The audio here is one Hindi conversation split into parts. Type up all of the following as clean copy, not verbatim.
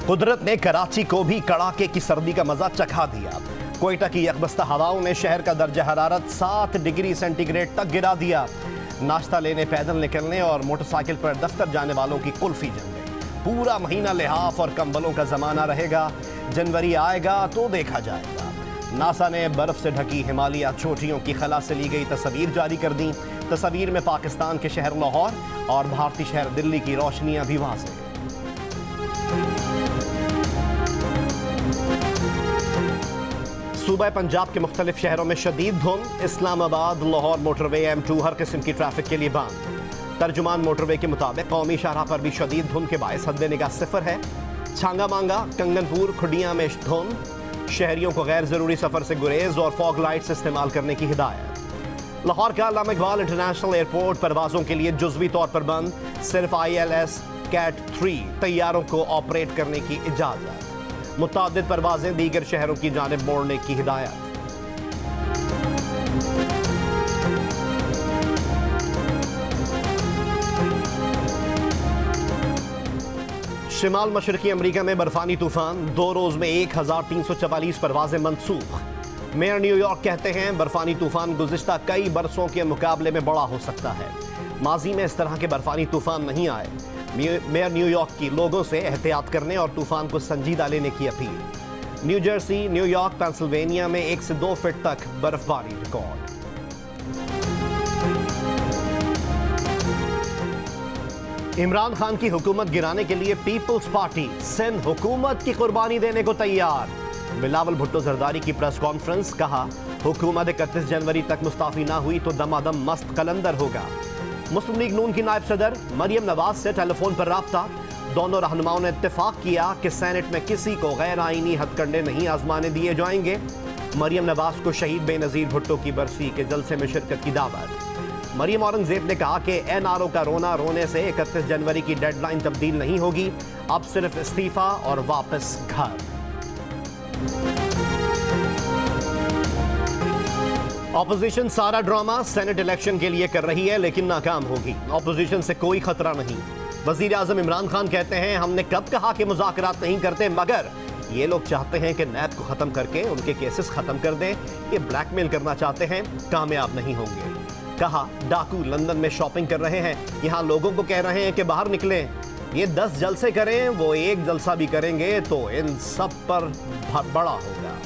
कुदरत ने कराची को भी कड़ाके की सर्दी का मजा चखा दिया। कोयटा की यकबस्ता हवाओं ने शहर का दर्जा हरारत 7 डिग्री सेंटीग्रेड तक गिरा दिया। नाश्ता लेने पैदल निकलने और मोटरसाइकिल पर दफ्तर जाने वालों की कुल्फी जम गई। पूरा महीना लिहाफ और कंबलों का जमाना रहेगा। जनवरी आएगा तो देखा जाएगा। नासा ने बर्फ से ढकी हिमालय चोटियों की खला से ली गई तस्वीर जारी कर दी। तस्वीर में पाकिस्तान के शहर लाहौर और भारतीय शहर दिल्ली की रोशनियां भी वाज़ेह। सूबा पंजाब के मुख्तलिफ शहरों में शदीद धुंध। इस्लामाबाद लाहौर मोटरवे M2 हर किस्म की ट्रैफिक के लिए बंद। तर्जुमान मोटरवे के मुताबिक कौमी शाहराह पर भी शदीद धुंध के बायस हद निगाह सिफर है। छांगा मांगा, कंगनपुर, खुडिया में धुंध। शहरियों को गैर जरूरी सफर से गुरेज और फॉग लाइट्स इस्तेमाल करने की हिदायत। लाहौर का अल्लामा इकबाल इंटरनेशनल एयरपोर्ट परवाजों के लिए जुज़वी तौर पर बंद। सिर्फ ILS कैट 3 तैयारों को ऑपरेट करने की इजाजत। मुतादिद परवाजें दीगर शहरों की जानिब मोड़ने की हिदायत। शिमाल मशरकी अमरीका में बर्फानी तूफान। 2 रोज में 1344 परवाजें मनसूख। मेयर न्यूयॉर्क कहते हैं बर्फानी तूफान गुज़िश्ता कई बरसों के मुकाबले में बड़ा हो सकता है। माजी में इस तरह के बर्फानी तूफान नहीं आए। मेयर न्यूयॉर्क की लोगों से एहतियात करने और तूफान को संजीदा लेने की appeal. New Jersey, New York, Pennsylvania में 1 से 2 फीट तक बर्फबारी रिकॉर्ड। इमरान खान की हुकूमत गिराने के लिए पीपल्स पार्टी सिंध हुकूमत की कुर्बानी देने को तैयार। बिलावल भुट्टो जरदारी की प्रेस कॉन्फ्रेंस। कहा हुकूमत 31 जनवरी तक मुस्ताफी ना हुई तो दमादम मस्त कलंदर होगा। मुस्लिम लीग नून की नायब सदर मरियम नवाज से टेलीफोन पर राब्ता। दोनों रहनुमाओं ने इत्तेफाक किया कि सेनेट में किसी को गैर आईनी हथकंडे नहीं आजमाने दिए जाएंगे। मरियम नवाज को शहीद बेनजीर भुट्टो की बरसी के जलसे में शिरकत की दावत। मरियम औरंगजेब ने कहा कि NRO का रोना रोने से 31 जनवरी की डेडलाइन तब्दील नहीं होगी। अब सिर्फ इस्तीफा और वापस घर। ऑपोजिशन सारा ड्रामा सेनेट इलेक्शन के लिए कर रही है लेकिन नाकाम होगी। ऑपोजिशन से कोई खतरा नहीं। वजीर आजम इमरान खान कहते हैं हमने कब कहा कि मुज़ाकरात नहीं करते, मगर ये लोग चाहते हैं कि नैब को खत्म करके उनके केसेस खत्म कर दें। ये ब्लैकमेल करना चाहते हैं, कामयाब नहीं होंगे। कहा डाकू लंदन में शॉपिंग कर रहे हैं, यहाँ लोगों को कह रहे हैं कि बाहर निकलें। ये 10 जलसे करें, वो एक जलसा भी करेंगे तो इन सब पर बड़ा होगा।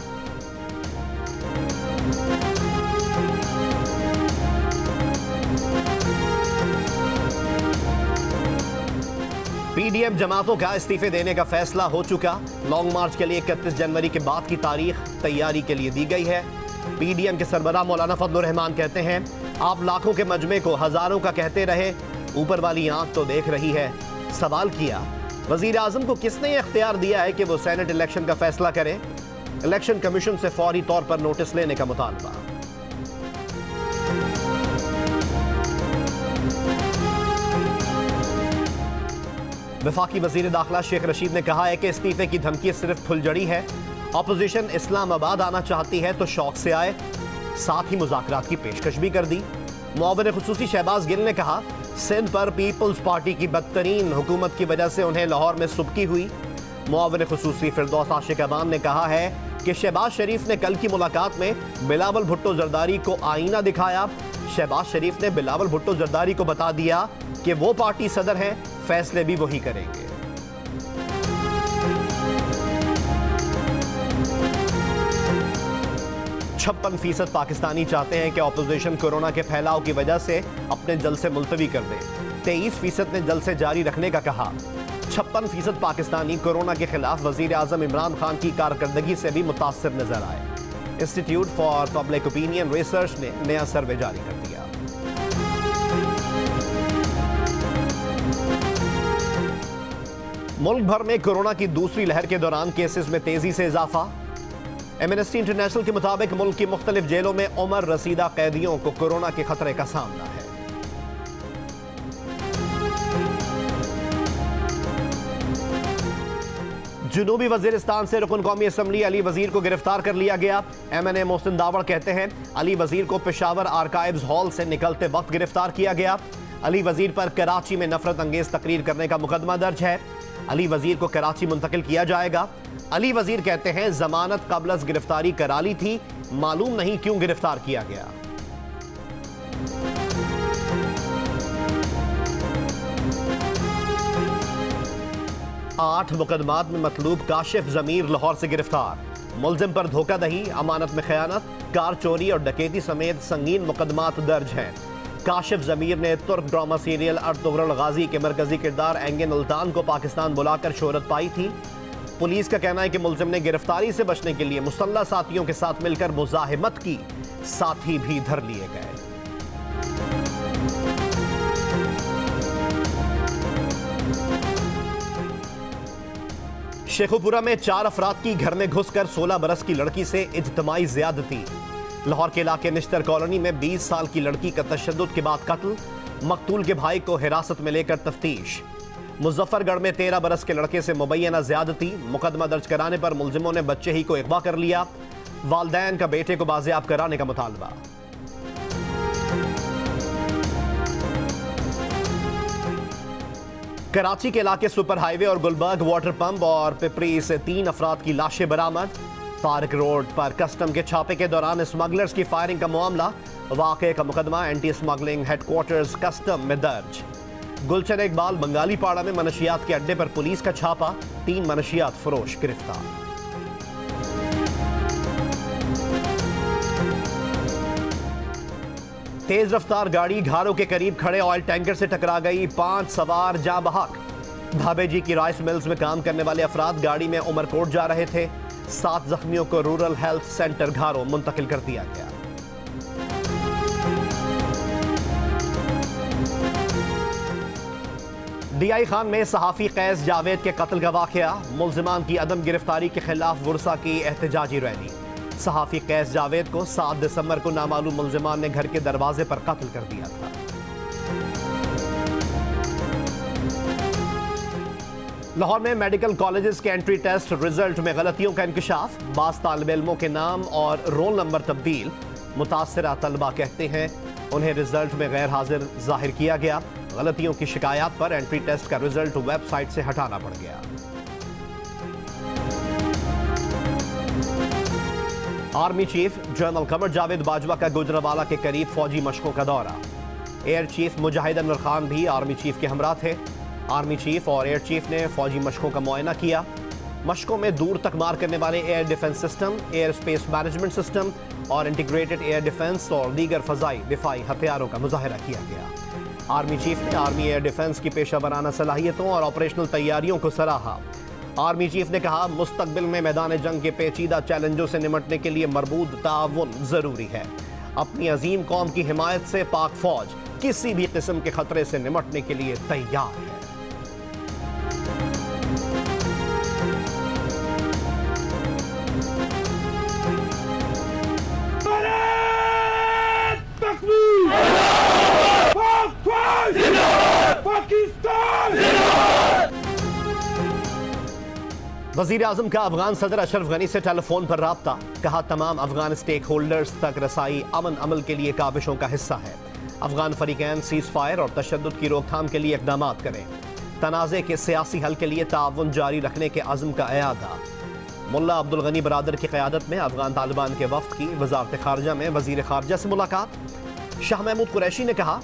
PDM जमातों का इस्तीफे देने का फैसला हो चुका। लॉन्ग मार्च के लिए 31 जनवरी के बाद की तारीख तैयारी के लिए दी गई है। PDM के सरबराह मौलाना फजलुर रहमान कहते हैं आप लाखों के मजमे को हजारों का कहते रहे, ऊपर वाली आंख तो देख रही है। सवाल किया वजीर आजम को किसने इख्तियार दिया है कि वो सेनेट इलेक्शन का फैसला करे। इलेक्शन कमीशन से फौरी तौर पर नोटिस लेने का मुतालबा। वफाकी वजीर दाखिला शेख रशीद ने कहा है कि इस्तीफे की धमकी सिर्फ फुलझड़ी है। अपोजिशन इस्लामाबाद आना चाहती है तो शौक से आए। साथ ही मुज़ाकरात की पेशकश भी कर दी। मुआविन खुसूसी शहबाज गिल ने कहा सिंध पर पीपल्स पार्टी की बदतरीन हुकूमत की वजह से उन्हें लाहौर में सुबकी हुई। मुआविन खुसूसी फिरदौस आशिक अवान ने कहा है कि शहबाज शरीफ ने कल की मुलाकात में बिलावल भुट्टो जरदारी को आईना दिखाया। शहबाज शरीफ ने बिलावल भुट्टो जरदारी को बता दिया कि वो पार्टी सदर हैं, फैसले भी वही करेंगे। 56% पाकिस्तानी चाहते हैं कि ऑपोजिशन कोरोना के फैलाव की वजह से अपने जलसे मुलतवी कर दे। 23% ने जलसे जारी रखने का कहा। 56% पाकिस्तानी कोरोना के खिलाफ वजीर आजम इमरान खान की कारकर्दगी से भी मुतासिर नजर आए। Institute for public opinion research ने नया सर्वे जारी कर दिया। मुल्क भर में कोरोना की दूसरी लहर के दौरान केसेस में तेजी से इजाफा। एमनेस्टी इंटरनेशनल के मुताबिक मुल्क की मुख्तलिफ जेलों में उम्र रसीदा कैदियों को कोरोना के खतरे का सामना है। जुनूबी वजीरिस्तान से रुकन कौमी असम्बली अली वजीर को गिरफ्तार कर लिया गया। MNA मोहसिन दावड़ कहते हैं अली वजीर को पेशावर आर्काइव्स हॉल से निकलते वक्त गिरफ्तार किया गया। अली वजीर पर कराची में नफरत अंगेज तकरीर करने का मुकदमा दर्ज है। अली वजीर को कराची मुंतकिल किया जाएगा। अली वजीर कहते हैं जमानत कबल गिरफ्तारी करा ली थी, मालूम नहीं क्यों गिरफ्तार किया गया। आठ मुकदमात में मतलूब काशिफ जमीर लाहौर से गिरफ्तार। मुलजिम पर धोखाधड़ी, अमानत में खयानत, कार चोरी और डकैती समेत संगीन मुकदमात दर्ज हैं। काशिफ जमीर ने तुर्क ड्रामा सीरियल अर्तुगरुल गाजी के मरकजी किरदार एंगन उल्तान को पाकिस्तान बुलाकर शोहरत पाई थी। पुलिस का कहना है कि मुलजिम ने गिरफ्तारी से बचने के लिए मुसल्लह साथियों के साथ मिलकर मुजाहिमत की, साथी भी धर लिए गए। शेखुपुरा में 4 अफराद की घर में घुसकर 16 बरस की लड़की से इज्तमाई ज़्यादती। लाहौर के इलाके निश्तर कॉलोनी में 20 साल की लड़की का तशद्दुद के बाद कत्ल, मकतूल के भाई को हिरासत में लेकर तफ्तीश। मुजफ्फरगढ़ में 13 बरस के लड़के से मुबैना ज़्यादती, मुकदमा दर्ज कराने पर मुलजिमों ने बच्चे ही को अगवा कर लिया। वालदैन का बेटे को बाजियाब कराने का मुतालबा। कराची के इलाके सुपर हाईवे और गुलबर्ग वाटर पंप और पिपरी से 3 अफराद की लाशें बरामद। तारिक रोड पर कस्टम के छापे के दौरान स्मगलर्स की फायरिंग का मामला, वाक़े का मुकदमा एंटी स्मगलिंग हेडक्वार्टर्स कस्टम में दर्ज। गुलशन इकबाल बंगाली पाड़ा में मनशियात के अड्डे पर पुलिस का छापा, 3 मनशियात फरोश गिरफ्तार। तेज रफ्तार गाड़ी घारों के करीब खड़े ऑयल टैंकर से टकरा गई, 5 सवार जाँ बहक। धाबेजी की राइस मिल्स में काम करने वाले अफराद गाड़ी में उमरकोट जा रहे थे। 7 जख्मियों को रूरल हेल्थ सेंटर घारों मुंतकिल कर दिया गया। डीआई खान में सहाफी कैस जावेद के कत्ल का वाकया, मुल्जिमान की अदम गिरफ्तारी के खिलाफ वुरसा की एहतजाजी रैली। सहाफी कैस जावेद को 7 दिसंबर को नामालूम मुल्जिमान ने घर के दरवाजे पर कत्ल कर दिया था। लाहौर में मेडिकल कॉलेजेस के एंट्री टेस्ट रिजल्ट में गलतियों का इंकशाफ, बास तालिब इल्मों के नाम और रोल नंबर तब्दील। मुतासरा तलबा कहते हैं उन्हें रिजल्ट में गैर हाजिर जाहिर किया गया। गलतियों की शिकायत पर एंट्री टेस्ट का रिजल्ट वेबसाइट से हटाना पड़ गया। Army chief general Qamar Javed Bajwa का गुजरांवाला के करीब फौजी मशकों का दौरा। एयर चीफ मुजाहिद अनवर खान भी आर्मी चीफ के हमरा थे। आर्मी चीफ और एयर चीफ ने फौजी मशकों का मुआयना किया। मशकों में दूर तक मार करने वाले air defence system, air space management system और इंटीग्रेटेड एयर डिफेंस और दीगर फजाई दिफाई हथियारों का मुजाहिरा किया गया। आर्मी चीफ ने आर्मी एयर डिफेंस की पेशा वराना सलाहियतों और ऑपरेशनल तैयारियों को सराहा। आर्मी चीफ ने कहा मुस्तकबिल में मैदान जंग के पेचीदा चैलेंजों से निमटने के लिए मरबूत ताउन जरूरी है। अपनी अजीम कौम की हिमायत से पाक फौज किसी भी किस्म के खतरे से निमटने के लिए तैयार है। वजीर आजम का अफगान सदर अशरफ गनी से टेलीफोन पर राब्ता, कहा तमाम अफगान स्टेक होल्डर्स तक रसाई अमन अमल के लिए काविशों का हिस्सा है। अफगान फरीकैन सीज फायर और तशद्दुद की रोकथाम के लिए इक़दाम करें। तनाज़े के सियासी हल के लिए ताउन जारी रखने के अज़्म का एआदा। मुल्ला अब्दुल गनी बरादर की क़यादत में अफगान तालिबान के वफ़द की वज़ारत ख़ारजा में वज़ीर ख़ारजा से मुलाकात। शाह महमूद कुरैशी ने कहा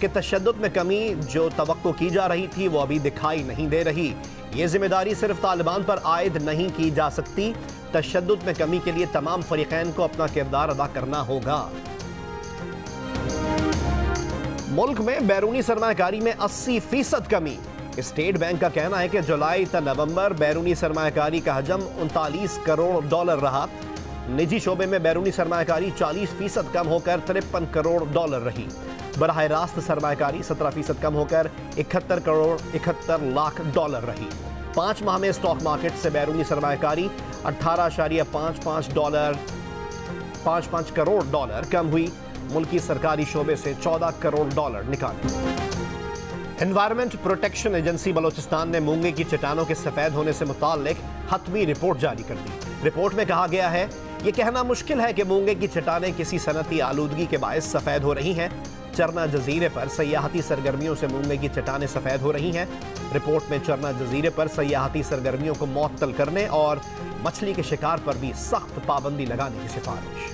कि तशद्दुद में कमी जो तवक्को की जा रही थी वो अभी दिखाई नहीं दे रही। ये जिम्मेदारी सिर्फ तालिबान पर आयद नहीं की जा सकती। तशद्दुद में कमी के लिए तमाम फरीकैन को अपना किरदार अदा करना होगा। मुल्क में बैरूनी सरमायाकारी में 80% कमी। स्टेट बैंक का कहना है कि जुलाई तक नवंबर बैरूनी सरमायाकारी का हजम $39 करोड़ रहा। निजी शोबे में बैरूनी सरमायाकारी 40% कम होकर $53 करोड़ रही। बराह रास्त सरमायाकारी 17% कम होकर $71 करोड़ 71 लाख रही। 5 माह में स्टॉक मार्केट से बैरूनी सरमायाकारी $18.55 करोड़ कम हुई। मुल्की सरकारी शोबे से $14 करोड़ निकाले। एनवायरमेंट प्रोटेक्शन एजेंसी बलोचिस्तान ने मूंगे की चट्टानों के सफेद होने से मुताल्लिक हतमी रिपोर्ट जारी कर दी। रिपोर्ट में कहा गया है, यह कहना मुश्किल है कि मूंगे की चट्टानें किसी सनती आलूदगी के बायस सफेद हो रही हैं। चरना जजीरे पर सयाहती सरगर्मियों से मूंगे की चट्टानें सफेद हो रही हैं। रिपोर्ट में चरना जजीरे पर सयाहती सरगर्मियों को मुअत्तल करने और मछली के शिकार पर भी सख्त पाबंदी लगाने की सिफारिश।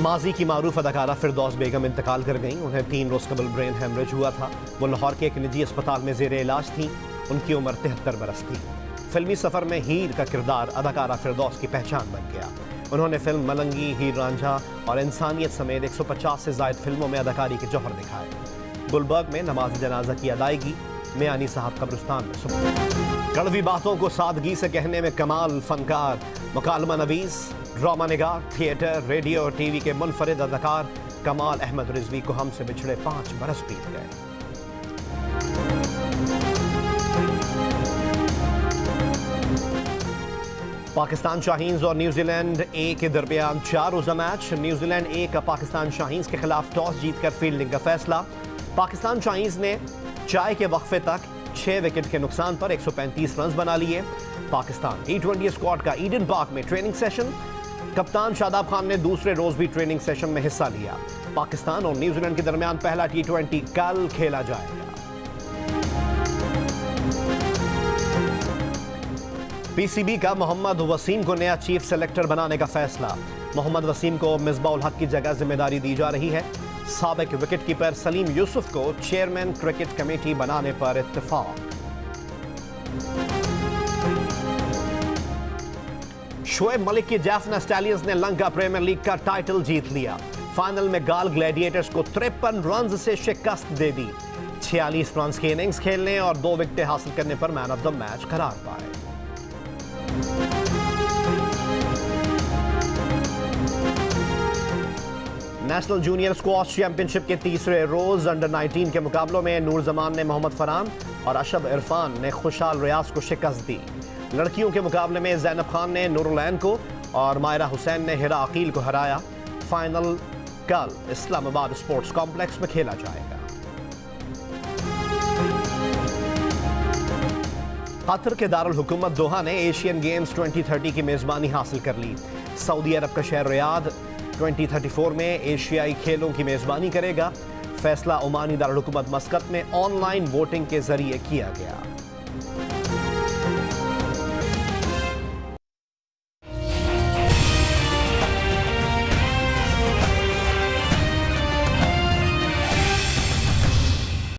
माजी की मारूफ अदाकारा फिरदौस बेगम इंतकाल कर गईं। उन्हें 3 रोज कबल ब्रेन हेमरेज हुआ था। वो लाहौर के एक निजी अस्पताल में जेर इलाज थी। उनकी उम्र 73 बरस थी। फिल्मी सफर में हीर का किरदार अदाकारा फिरदौस की पहचान बन गया। उन्होंने फिल्म मलंगी, हीर रांझा और इंसानियत समेत 150 से जायद फिल्मों में अदाकारी के जौहर दिखाए। गुलबर्ग में नमाज जनाजा की अदायगी मियानी साहब कब्रिस्तान में सुबह। कड़वी बातों को सादगी से कहने में कमाल फनकार, मुकालमा नवीस, ड्रामा निगार, थिएटर, रेडियो और टीवी के मुनफरिद अदाकार कमाल अहमद रिजवी को हमसे बिछड़े 5 बरस बीत गए। पाकिस्तान शाहीन्स और न्यूजीलैंड ए के दरमियान 4 रोजा मैच। न्यूजीलैंड ए का पाकिस्तान शाहीन्स के खिलाफ टॉस जीतकर फील्डिंग का फैसला। पाकिस्तान शाहीन्स ने चाय के वक्फे तक 6 विकेट के नुकसान पर 135 रन बना लिए। पाकिस्तान T20 स्क्वाड का ईडन पार्क में ट्रेनिंग सेशन। कप्तान शादाब खान ने दूसरे रोज भी ट्रेनिंग सेशन में हिस्सा लिया। पाकिस्तान और न्यूजीलैंड के दरमियान पहला T20 कल खेला जाएगा। पीसीबी का मोहम्मद वसीम को नया चीफ सेलेक्टर बनाने का फैसला। मोहम्मद वसीम को मिसबाउल हक की जगह जिम्मेदारी दी जा रही है। साबिक विकेट कीपर सलीम यूसुफ को चेयरमैन क्रिकेट कमेटी बनाने पर इत्तेफाक। शोएब मलिक की जाफना स्टैलियंस ने लंका प्रीमियर लीग का टाइटल जीत लिया। फाइनल में गाल ग्लैडिएटर्स को 53 रन से शिकस्त दे दी। 46 रन की इनिंग्स खेलने और 2 विकेटें हासिल करने पर मैन ऑफ द मैच करार पाए। नेशनल जूनियर स्क्वॉश चैंपियनशिप के तीसरे रोज अंडर 19 के मुकाबलों में नूर जमान ने मोहम्मद फरहान और अशब इरफान ने खुशहाल रियाज को शिकस्त दी। लड़कियों के मुकाबले में जैनब खान ने नूरुलैन को और मायरा हुसैन ने हिरा अकील को हराया। फाइनल कल इस्लामाबाद स्पोर्ट्स कॉम्प्लेक्स में खेला जाएगा। कतर के दारुल हुकूमत दोहा ने एशियन गेम्स 2030 की मेजबानी हासिल कर ली। सऊदी अरब का शहर रियाद 2034 में एशियाई खेलों की मेजबानी करेगा। फैसला ओमानी दारुल हुकूमत मस्कत में ऑनलाइन वोटिंग के जरिए किया गया।